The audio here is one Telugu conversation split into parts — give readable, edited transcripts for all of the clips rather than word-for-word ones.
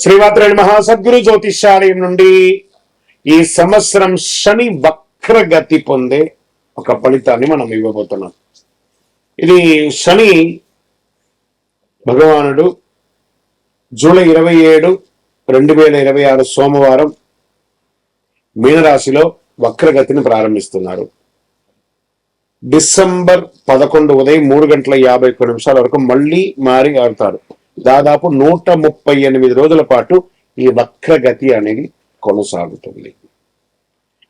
శ్రీమాత్రే నమః. సద్గురు జ్యోతిష్యాలయం నుండి ఈ సంవత్సరం శని వక్రగతి పొందే ఒక ఫలితాన్ని మనం ఇవ్వబోతున్నాం. ఇది శని భగవానుడు జూలై 27, 2026 సోమవారం మీనరాశిలో వక్రగతిని ప్రారంభిస్తున్నారు. డిసెంబర్ 11 ఉదయం 3:51 వరకు మళ్ళీ మారి ఆడతారు. దాదాపు 138 రోజుల పాటు ఈ వక్రగతి అనేది కొనసాగుతుంది.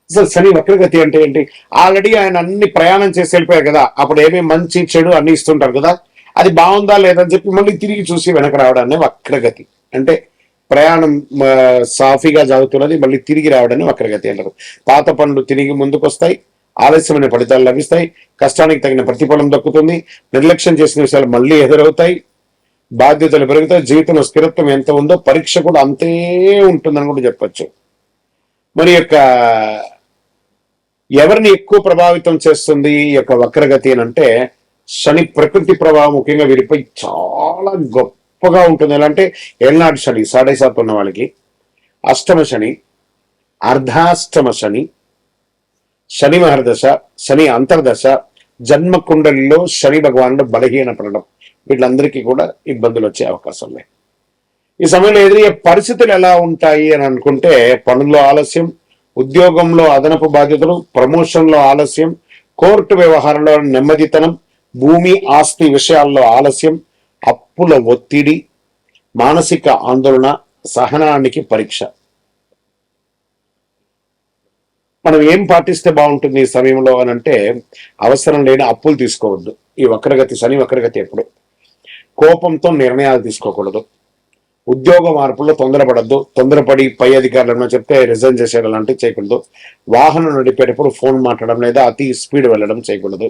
అసలు శని వక్రగతి అంటే ఏంటి? ఆల్రెడీ ఆయన అన్ని ప్రయాణం చేసి వెళ్ళిపోయారు కదా, అప్పుడు ఏమేమి మంచి చెడు అన్ని ఇస్తుంటారు కదా, అది బాగుందా లేదని చెప్పి మళ్ళీ తిరిగి చూసి వెనక రావడాన్ని వక్రగతి అంటే. ప్రయాణం సాఫీగా జరుగుతున్నది, మళ్ళీ తిరిగి రావడాన్ని వక్రగతి అంటారు. పాత పనులు తిరిగి ముందుకు వస్తాయి, ఆలస్యమైన ఫలితాలు లభిస్తాయి, కష్టానికి తగిన ప్రతిఫలం దక్కుతుంది, నిర్లక్ష్యం చేసిన విషయాలు మళ్ళీ ఎదురవుతాయి, బాధ్యతలు పెరుగుతాయి, జీవితంలో స్థిరత్వం ఎంత ఉందో పరీక్ష కూడా అంతే ఉంటుందని కూడా చెప్పచ్చు. మరి యొక్క ఎవరిని ఎక్కువ ప్రభావితం చేస్తుంది ఈ యొక్క వక్రగతి అని అంటే, శని ప్రకృతి ప్రభావం ముఖ్యంగా వీరిపై చాలా గొప్పగా ఉంటుంది. ఎలా అంటే ఏళ్ళనాటి శని 7.5 ఉన్న వాళ్ళకి, అష్టమ శని, అర్ధాష్టమ శని, శని మహర్దశ, శని అంతర్దశ, జన్మ కుండలిలో శని భగవానుడు బలహీనపడడం, వీళ్ళందరికీ కూడా ఇబ్బందులు వచ్చే అవకాశం లేదు. ఈ సమయంలో ఎదురయ్యే పరిస్థితులు ఎలా ఉంటాయి అని అనుకుంటే, పనుల్లో ఆలస్యం, ఉద్యోగంలో అదనపు బాధ్యతలు, ప్రమోషన్లో ఆలస్యం, కోర్టు వ్యవహారంలో నెమ్మదితనం, భూమి ఆస్తి విషయాల్లో ఆలస్యం, అప్పుల ఒత్తిడి, మానసిక ఆందోళన, సహనానికి పరీక్ష. మనం ఏం పాటిస్తే బాగుంటుంది ఈ సమయంలో అని అంటే, అవసరం లేని అప్పులు తీసుకోవద్దు. ఈ వక్రగతి శని వక్రగతి ఎప్పుడు కోపంతో నిర్ణయాలు తీసుకోకూడదు, ఉద్యోగ మార్పుల్లో తొందరపడద్దు, తొందరపడి పై అధికారులను చెప్తే రిజైన్ చేసేయడం లాంటివి చేయకూడదు, వాహనం నడిపేటప్పుడు ఫోన్ మాట్లాడడం లేదా అతి స్పీడ్ వెళ్ళడం చేయకూడదు,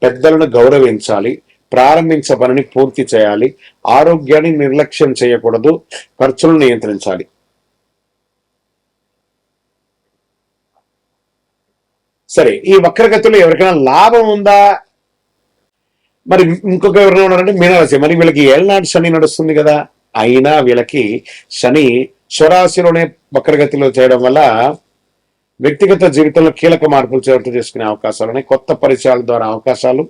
పెద్దలను గౌరవించాలి, ప్రారంభించే పనిని పూర్తి చేయాలి, ఆరోగ్యాన్ని నిర్లక్ష్యం చేయకూడదు, ఖర్చులను నియంత్రించాలి. సరే, ఈ వక్రగతిలో ఎవరికైనా లాభం ఉందా? మరి ఇంకొక ఎవరైనా ఉన్నారంటే మీనరాశి. మరి వీళ్ళకి ఏళ్ళనాటి శని నడుస్తుంది కదా, అయినా వీళ్ళకి శని స్వరాశిలోనే వక్రగతిలో చేయడం వల్ల వ్యక్తిగత జీవితంలో కీలక మార్పులు చోటు చేసుకునే అవకాశాలు, కొత్త పరిచయాల ద్వారా అవకాశాలు,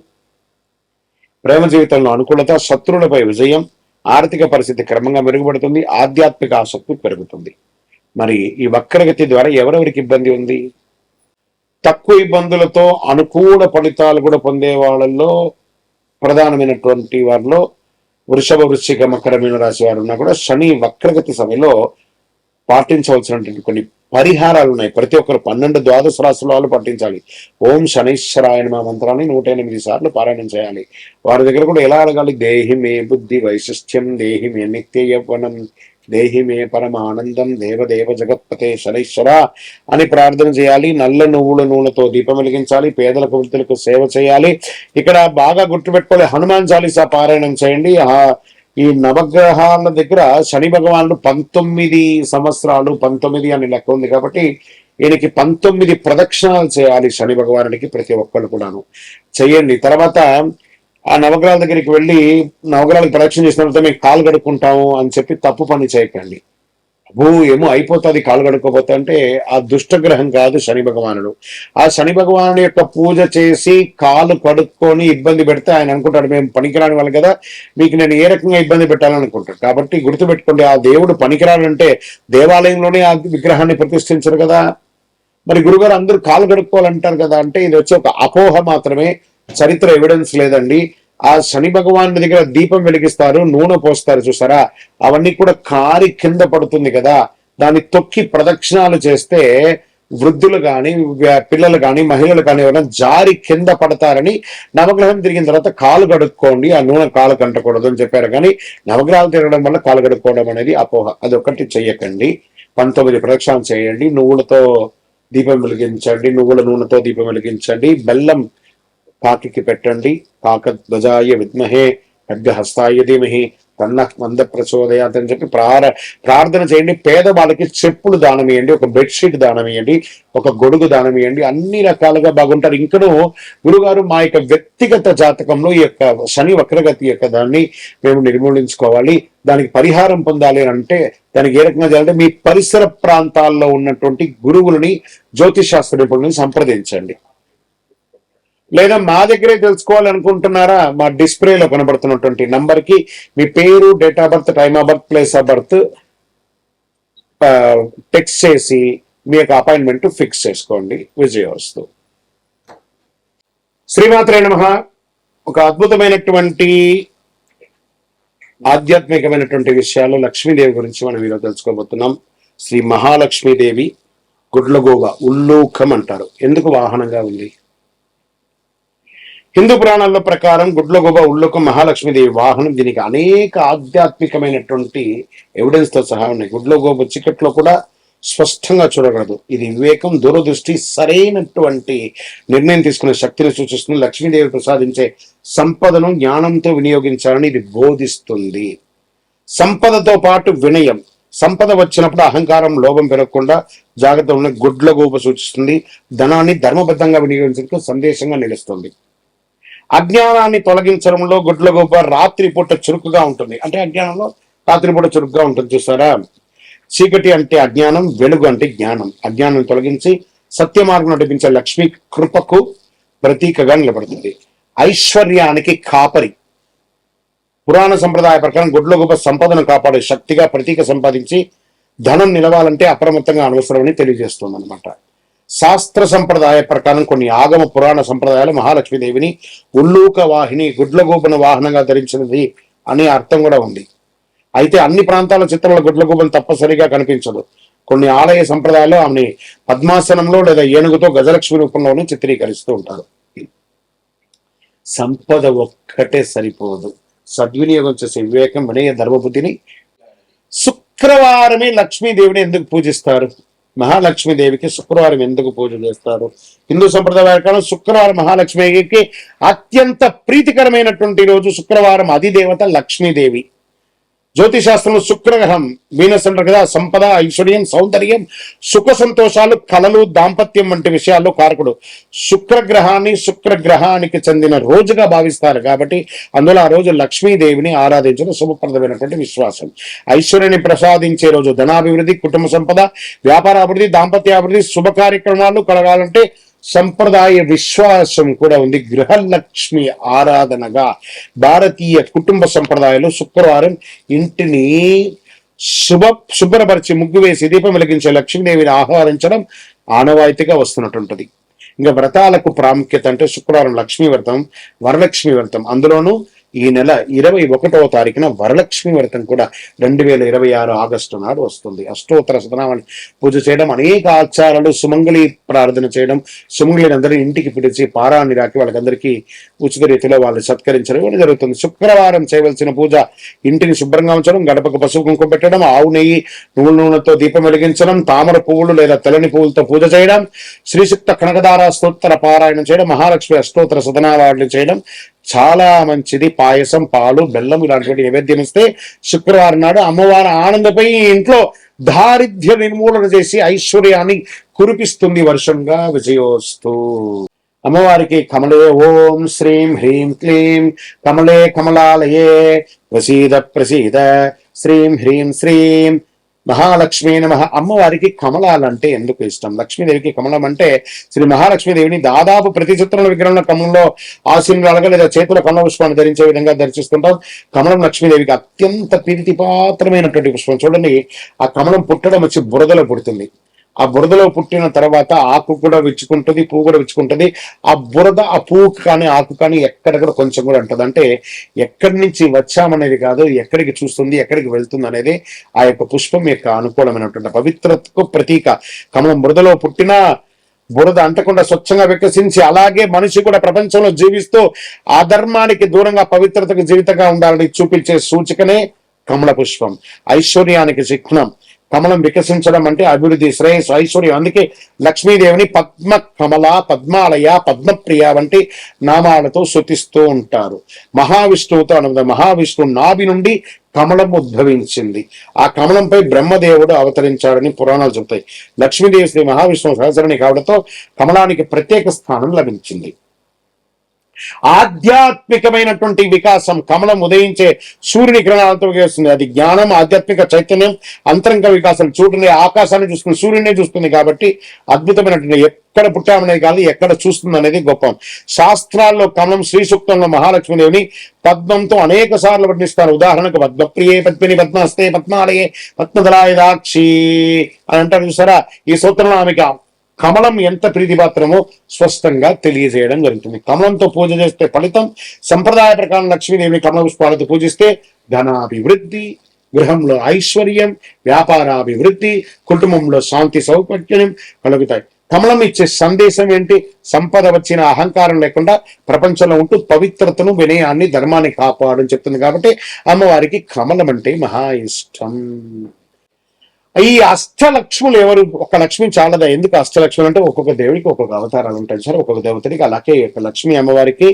ప్రేమ జీవితంలో అనుకూలత, శత్రువులపై విజయం, ఆర్థిక పరిస్థితి క్రమంగా మెరుగుపడుతుంది, ఆధ్యాత్మిక ఆసక్తి పెరుగుతుంది. మరి ఈ వక్రగతి ద్వారా ఎవరెవరికి ఇబ్బంది ఉంది? తక్కువ ఇబ్బందులతో అనుకూల ఫలితాలు కూడా పొందే వాళ్ళల్లో ప్రధానమైనటువంటి వారిలో వృషభ, వృశ్చిక, మకర, మీన రాశి వారు ఉన్నా కూడా శని వక్రగతి సమయంలో పాటించవలసినటువంటి కొన్ని పరిహారాలు ఉన్నాయి. ప్రతి ఒక్కరు 12 ద్వాదశ రాశుల వాళ్ళు పాటించాలి. ఓం శనైశ్వరాయ నమః మంత్రాన్ని 108 సార్లు పారాయణం చేయాలి. వారి దగ్గర కూడా ఎలా అడగాలి? దేహి మే బుద్ధి వైశిష్ట్యం, దేహి మే నిత్య యవ్వనం, దేహి మే పరమానందం, దేవదేవ జగత్పతే శనైశ్వర అని ప్రార్థన చేయాలి. నల్ల నువ్వుల నూనెతో దీపం వెలిగించాలి, పేదలకు వృద్ధులకు సేవ చేయాలి. ఇక్కడ బాగా గుర్తుపెట్టుకోవాలి, హనుమాన్ చాలీసా పారాయణం చేయండి. ఈ నవగ్రహాల దగ్గర శని భగవానుడు 19 సంవత్సరాలు, 19 అని లెక్క ఉంది కాబట్టి ఈయనకి 19 ప్రదక్షిణాలు చేయాలి. శని భగవానుడికి ప్రతి ఒక్కరు కూడాను చేయండి. తర్వాత ఆ నవగ్రహాల దగ్గరికి వెళ్ళి నవగ్రహాలకు ప్రదక్షిణ చేసిన తర్వాత మేము కాలు కడుక్కుంటాము అని చెప్పి తప్పు పని చేయకండి. ఏమో అయిపోతుంది కాలు కడుక్కోపోతే అంటే, ఆ దుష్టగ్రహం కాదు శని భగవానుడు. ఆ శని భగవానుడి యొక్క పూజ చేసి కాలు కడుక్కొని ఇబ్బంది పెడితే ఆయన అనుకుంటాడు మేము పనికిరాని వాళ్ళు కదా, మీకు నేను ఏ రకంగా ఇబ్బంది పెట్టాలనుకుంటాడు. కాబట్టి గుర్తుపెట్టుకోండి, ఆ దేవుడు పనికిరానంటే దేవాలయంలోనే ఆ విగ్రహాన్ని ప్రతిష్ఠించరు కదా. మరి గురుగారు అందరూ కాలు కడుక్కోవాలంటారు కదా అంటే, ఇది వచ్చి ఒక అపోహ మాత్రమే, చరిత్ర ఎవిడెన్స్ లేదండి. ఆ శని భగవానుడి దగ్గర దీపం వెలిగిస్తారు, నూనె పోస్తారు చూసారా, అవన్నీ కూడా కారి కింద పడుతుంది కదా, దాన్ని తొక్కి ప్రదక్షిణాలు చేస్తే వృద్ధులు కానీ, పిల్లలు కానీ, మహిళలు కానీ ఎవరైనా జారి కింద పడతారని, నవగ్రహం తిరిగిన తర్వాత కాలు కడుక్కోండి, ఆ నూనె కాలు కంటకూడదు అని చెప్పారు. కానీ నవగ్రహాలు తిరగడం వల్ల కాలు కడుక్కోవడం అనేది అపోహ, అది ఒకటి చెయ్యకండి. 19 ప్రదక్షిణాలు చేయండి, నువ్వులతో దీపం వెలిగించండి, నువ్వుల నూనెతో దీపం వెలిగించండి, బెల్లం కాకి పెట్టండి, కాక ధ్వజాయ విద్మహే ఖడ్గహస్తాయ ధీమహి తన్న మంద ప్రచోదయాత్ అని చెప్పి ప్రార్థన చేయండి. పేదవాళ్ళకి చెప్పులు దానం ఇవ్వండి, ఒక బెడ్షీట్ దానం ఇవ్వండి, ఒక గొడుగు దానం ఇవ్వండి. అన్ని రకాలుగా బాగుంటారు. ఇంకనూ గురుగారు మా యొక్క వ్యక్తిగత జాతకంలో ఈ యొక్క శని వక్రగతి యొక్క దాన్ని మేము నిర్మూలించుకోవాలి, దానికి పరిహారం పొందాలి అని అంటే దానికి ఏ రకంగా చేయాలంటే మీ పరిసర ప్రాంతాల్లో ఉన్నటువంటి గురువులని, జ్యోతిషాస్త్ర నిపుణులని సంప్రదించండి. లేదా మా దగ్గరే తెలుసుకోవాలనుకుంటున్నారా, మా డిస్ప్లేలో కనబడుతున్నటువంటి నంబర్ కి మీ పేరు, date of birth, time of birth, place of birth text చేసి మీ యొక్క అపాయింట్మెంట్ ఫిక్స్ చేసుకోండి. విజయవస్తు. శ్రీమాత్రే నమః. ఒక అద్భుతమైనటువంటి ఆధ్యాత్మికమైనటువంటి విషయాలు లక్ష్మీదేవి గురించి మనం ఈరోజు తెలుసుకోబోతున్నాం. శ్రీ మహాలక్ష్మీదేవి గుడ్లగూబ, ఉల్లూకం అంటారు. ఎందుకు వాహనంగా ఉంది? హిందూ పురాణాల ప్రకారం గుడ్లగూబ, ఉల్లూకం మహాలక్ష్మీదేవి వాహనం. దీనికి అనేక ఆధ్యాత్మికమైనటువంటి ఎవిడెన్స్ తో సహా ఉన్నాయి. గుడ్లగూబ చీకట్లో కూడా స్పష్టంగా చూడగలదు. ఇది వివేకం, దూరదృష్టి, సరైనటువంటి నిర్ణయం తీసుకునే శక్తిని సూచిస్తుంది. లక్ష్మీదేవి ప్రసాదించే సంపదను జ్ఞానంతో వినియోగించాలని ఇది బోధిస్తుంది. సంపదతో పాటు వినయం. సంపద వచ్చినప్పుడు అహంకారం, లోభం పెరగకుండా జాగ్రత్త ఉన్న గుడ్లగూబ సూచిస్తుంది. ధనాన్ని ధర్మబద్ధంగా వినియోగించడానికి సందేశంగా నిలుస్తుంది. అజ్ఞానాన్ని తొలగించడంలో గుడ్లగూబ రాత్రిపూట చురుకుగా ఉంటుంది. అంటే అజ్ఞానంలో రాత్రిపూట చురుకుగా ఉంటుంది. చూసారా, చీకటి అంటే అజ్ఞానం, వెలుగు అంటే జ్ఞానం. అజ్ఞానం తొలగించి సత్య మార్గం నడిపించే లక్ష్మీ కృపకు ప్రతీకగా నిలబడుతుంది. ఐశ్వర్యానికి కాపరి. పురాణ సంప్రదాయ ప్రకారం గుడ్లగూబ సంపదను కాపాడే శక్తిగా ప్రతీక సంపాదించి ధనం నిలవాలంటే అప్రమత్తంగా అనవసరమని తెలియజేస్తుంది అనమాట. శాస్త్ర సంప్రదాయ ప్రకారం కొన్ని ఆగమ పురాణ సంప్రదాయాలు మహాలక్ష్మీదేవిని ఉల్లూక వాహిని, గుడ్లగూబను వాహనంగా ధరించినది అనే అర్థం కూడా ఉంది. అయితే అన్ని ప్రాంతాల చిత్రంలో గుడ్లగూబను తప్పనిసరిగా కనిపించదు. కొన్ని ఆలయ సంప్రదాయాల్లో ఆమెని పద్మాసనంలో లేదా ఏనుగుతో గజలక్ష్మి రూపంలోనే చిత్రీకరిస్తూ ఉంటారు. సంపద ఒక్కటే సరిపోదు, సద్వినియోగం చేసే వివేకం, వినయ, ధర్మబుద్ధిని. శుక్రవారమే లక్ష్మీదేవిని ఎందుకు పూజిస్తారు? మహాలక్ష్మీదేవికి శుక్రవారం ఎందుకు పూజ చేస్తారు? హిందూ సంప్రదాయ ప్రకారం శుక్రవారం మహాలక్ష్మికి అత్యంత ప్రీతికరమైనటువంటి రోజు. శుక్రవారం అధిదేవత లక్ష్మీదేవి. జ్యోతిశాస్త్రంలో శుక్రగ్రహం, వీనస్ అంటారు కదా, సంపద, ఐశ్వర్యం, సౌందర్యం, సుఖ సంతోషాలు, కళలు, దాంపత్యం వంటి విషయాల్లో కారకుడు. శుక్రగ్రహానికి చెందిన రోజుగా భావిస్తారు కాబట్టి అందులో ఆ రోజు లక్ష్మీదేవిని ఆరాధించడం శుభప్రదమైనటువంటి విశ్వాసం. ఐశ్వర్యాన్ని ప్రసాదించే రోజు. ధనాభివృద్ధి, కుటుంబ సంపద, వ్యాపారాభివృద్ధి, దాంపత్యాభివృద్ధి, శుభ కార్యక్రమాలు కలగాలంటే సంప్రదాయ విశ్వాసం కూడా ఉంది. గృహలక్ష్మి ఆరాధనగా భారతీయ కుటుంబ సంప్రదాయంలో శుక్రవారం ఇంటిని శుభ్రపరిచి ముగ్గు వేసి దీపం వెలిగించే లక్ష్మీదేవిని ఆహ్వానించడం ఆనవాయితీగా వస్తున్నట్టుంటది. ఇంకా వ్రతాలకు ప్రాముఖ్యత అంటే శుక్రవారం లక్ష్మీ వ్రతం, వరలక్ష్మి వ్రతం. అందులోనూ ఈ నెల 21వ తారీఖున వరలక్ష్మి వ్రతం కూడా 2026 ఆగస్టు నాడు వస్తుంది. అష్టోత్తర శతనామాన్ని పూజ చేయడం, అనేక ఆచారాలు, సుమంగళి ప్రార్థన చేయడం, సుమంగళిని అందరూ ఇంటికి పిలిచి పారాన్ని రాకి వాళ్ళకందరికీ ఉచిత రీతిలో వాళ్ళు సత్కరించడం ఇవన్నీ జరుగుతుంది. శుక్రవారం చేయవలసిన పూజ: ఇంటిని శుభ్రంగా ఉంచడం, గడపకు పసుపు కుంకుమ పెట్టడం, ఆవు నెయ్యి, నువ్వుల నూనెతో దీపం వెలిగించడం, తామర పువ్వులు లేదా తెల్లని పువ్వులతో పూజ చేయడం, శ్రీశుక్త కనకదార స్తోత్తర పారాయణం చేయడం, మహాలక్ష్మి అష్టోత్తర శతనామావళి చేయడం చాలా మంచిది. పాయసం, పాలు, బెల్లం ఇలాంటివి నైవేద్యం ఇస్తే శుక్రవారం నాడు అమ్మవారి ఆనందపై ఇంట్లో దారిద్ర్య నిర్మూలన చేసి ఐశ్వర్యాన్ని కురిపిస్తుంది వర్షంగా. విజయోస్తు. అమ్మవారికి కమలే ఓం శ్రీం హ్రీం క్లీం కమలే కమలాలయే ప్రసీద ప్రసీద శ్రీం హ్రీం శ్రీం మహాలక్ష్మీ నమః. అమ్మవారికి కమలాలంటే ఎందుకు ఇష్టం? లక్ష్మీదేవికి కమలం అంటే శ్రీ మహాలక్ష్మీదేవిని దాదాపు ప్రతి చిత్రంలో విగ్రహంలో కమలంలో ఆశీనురాలుగా లేదా చేతుల కమల పుష్పాన్ని ధరించే విధంగా దర్శిస్తుంటాం. కమలం లక్ష్మీదేవికి అత్యంత ప్రీతిపాత్రమైనటువంటి పుష్పం. చూడండి, ఆ కమలం పుట్టడం వచ్చి బురదలో పుడుతుంది. ఆ బురదలో పుట్టిన తర్వాత ఆకు కూడా విచ్చుకుంటుంది, పువ్వు కూడా విచ్చుకుంటుంది. ఆ బురద ఆ పువ్వు కానీ ఆకు కానీ ఎక్కడెక్కడ కొంచెం కూడా ఉంటుంది. అంటే ఎక్కడి నుంచి వచ్చామనేది కాదు, ఎక్కడికి చూస్తుంది, ఎక్కడికి వెళ్తుంది అనేది ఆ యొక్క పుష్పం యొక్క అనుకూలమైనటువంటి పవిత్రతకు ప్రతీక. కమలం బురదలో పుట్టిన బురద అంటకుండా స్వచ్ఛంగా వికసించి అలాగే మనిషి కూడా ప్రపంచంలో జీవిస్తూ ఆ ధర్మానికి దూరంగా పవిత్రతకు జీవితంగా ఉండాలని చూపించే సూచికనే కమల పుష్పం. ఐశ్వర్యానికి చిహ్నం. కమలం వికసించడం అంటే అభివృద్ధి, శ్రేయస్సు, ఐశ్వర్యం. అందుకే లక్ష్మీదేవిని పద్మ కమల, పద్మాలయ, పద్మప్రియ వంటి నామాలతో స్తుతిస్తూ ఉంటారు. మహావిష్ణువుతో అనుబంధం. మహావిష్ణువు నాభి నుండి కమలం ఉద్భవించింది. ఆ కమలంపై బ్రహ్మదేవుడు అవతరించాడని పురాణాలు చెబుతాయి. లక్ష్మీదేవి శ్రీ మహావిష్ణువు సహచరణి కావడంతో కమలానికి ప్రత్యేక స్థానం లభించింది. ఆధ్యాత్మికమైనటువంటి వికాసం కమలం ఉదయించే సూర్యుని కిరణాలతో వస్తుంది. అది జ్ఞానం, ఆధ్యాత్మిక చైతన్యం, అంతరంగ వికాసం. చూడండి, ఆకాశాన్ని చూస్తుంది, సూర్యుడినే చూస్తుంది. కాబట్టి అద్భుతమైనటువంటి, ఎక్కడ పుట్టామనేది కాదు, ఎక్కడ చూస్తుంది అనేది గొప్ప. శాస్త్రాల్లో కమలం, శ్రీ సూక్తంలో మహాలక్ష్మీదేవిని పద్మంతో అనేక సార్లు వర్ణిస్తారు. ఉదాహరణకు పద్మప్రియే పద్మిని, పద్మహస్తే, పద్మాలయే, పద్మదళాయుధాక్షి అని అంటారు చూసారా. ఈ సూత్రంలో ఆమెకి కమలం ఎంత ప్రీతిపాత్రమో స్పష్టంగా తెలియజేయడం జరుగుతుంది. కమలంతో పూజ చేస్తే ఫలితం. సంప్రదాయ ప్రకారం లక్ష్మీదేవిని కమల పుష్పాలతో పూజిస్తే ధనాభివృద్ధి, గృహంలో ఐశ్వర్యం, వ్యాపారాభివృద్ధి, కుటుంబంలో శాంతి సౌకర్యం కలుగుతాయి. కమలం ఇచ్చే సందేశం ఏంటి? సంపద వచ్చిన అహంకారం లేకుండా ప్రపంచంలో ఉంటూ పవిత్రతను, వినయాన్ని, ధర్మాన్ని కాపాడని చెప్తుంది. కాబట్టి అమ్మవారికి కమలం అంటే మహా ఇష్టం. ఈ అష్టలక్ష్ములు ఎవరు? ఒక లక్ష్మి చాలదా? ఎందుకు అష్టలక్ష్ములు అంటే ఒక్కొక్క దేవుడికి ఒక్కొక్క అవతారాలు ఉంటాయి సార్, ఒక్కొక్క దేవతడికి. అలాగే లక్ష్మీ అమ్మవారికి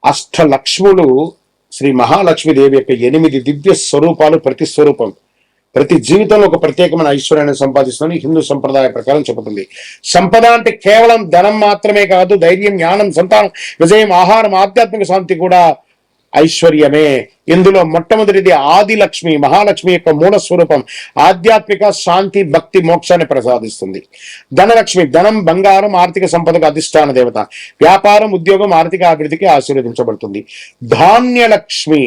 అష్టలక్ష్ములు శ్రీ మహాలక్ష్మీదేవి యొక్క 8 దివ్య స్వరూపాలు. ప్రతి స్వరూపం, ప్రతి జీవితంలో ఒక ప్రత్యేకమైన ఐశ్వర్యాన్ని సంపాదిస్తుందని హిందూ సంప్రదాయ ప్రకారం చెబుతుంది. సంపద అంటే కేవలం ధనం మాత్రమే కాదు, ధైర్యం, జ్ఞానం, సంతానం, విజయం, ఆహారం, ఆధ్యాత్మిక శాంతి కూడా ఐశ్వర్యమే. ఇందులో మొట్టమొదటిది ఆదిలక్ష్మి, మహాలక్ష్మి యొక్క మూల స్వరూపం. ఆధ్యాత్మిక శాంతి, భక్తి, మోక్షాన్ని ప్రసాదిస్తుంది. ధనలక్ష్మి, ధనం, బంగారం, ఆర్థిక సంపదకు అధిష్టాన దేవత. వ్యాపారం, ఉద్యోగం, ఆర్థిక అభివృద్ధికి ఆశీర్వదించబడుతుంది. ధాన్యలక్ష్మి,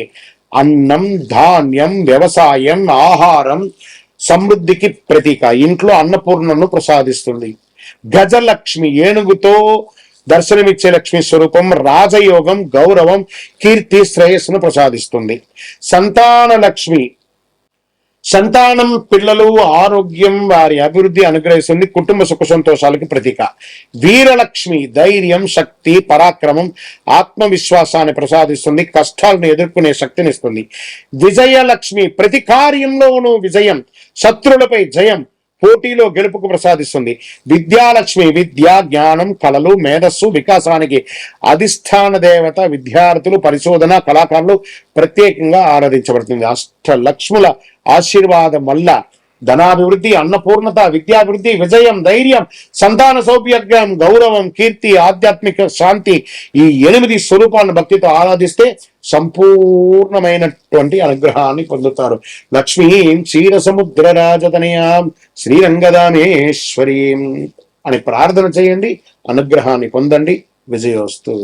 అన్నం, ధాన్యం, వ్యవసాయం, ఆహారం, సమృద్ధికి ప్రతీక. ఇంట్లో అన్నపూర్ణను ప్రసాదిస్తుంది. గజలక్ష్మి, ఏనుగుతో దర్శనమిచ్చే లక్ష్మీ స్వరూపం. రాజయోగం, గౌరవం, కీర్తి, శ్రేయస్సును ప్రసాదిస్తుంది. సంతాన లక్ష్మి, సంతానం, పిల్లలు, ఆరోగ్యం, వారి అభివృద్ధి అనుగ్రహిస్తుంది. కుటుంబ సుఖ సంతోషాలకి ప్రతీక. వీరలక్ష్మి, ధైర్యం, శక్తి, పరాక్రమం, ఆత్మవిశ్వాసాన్ని ప్రసాదిస్తుంది. కష్టాలను ఎదుర్కొనే శక్తినిస్తుంది. విజయలక్ష్మి, ప్రతి కార్యంలోనూ విజయం, శత్రువులపై జయం, పోటీలో గెలుపుకు ప్రసాదిస్తుంది. విద్యాలక్ష్మి, విద్య, జ్ఞానం, కళలు, మేధస్సు, వికాసానికి అధిష్టాన దేవత. విద్యార్థులు, పరిశోధన, కళాకారులు ప్రత్యేకంగా ఆరాధించబడుతుంది. అష్టలక్ష్ముల ఆశీర్వాదం వల్ల ధనాభివృద్ధి, అన్నపూర్ణత, విద్యాభివృద్ధి, విజయం, ధైర్యం, సంతాన సౌభాగ్యం, గౌరవం, కీర్తి, ఆధ్యాత్మిక శాంతి, ఈ 8 స్వరూపాలను భక్తితో ఆరాధిస్తే సంపూర్ణమైనటువంటి అనుగ్రహాన్ని పొందుతారు. లక్ష్మీం క్షీరసముద్ర రాజతనయాం శ్రీరంగదామేశ్వరీం అని ప్రార్థన చేయండి. అనుగ్రహాన్ని పొందండి. విజయోస్తు.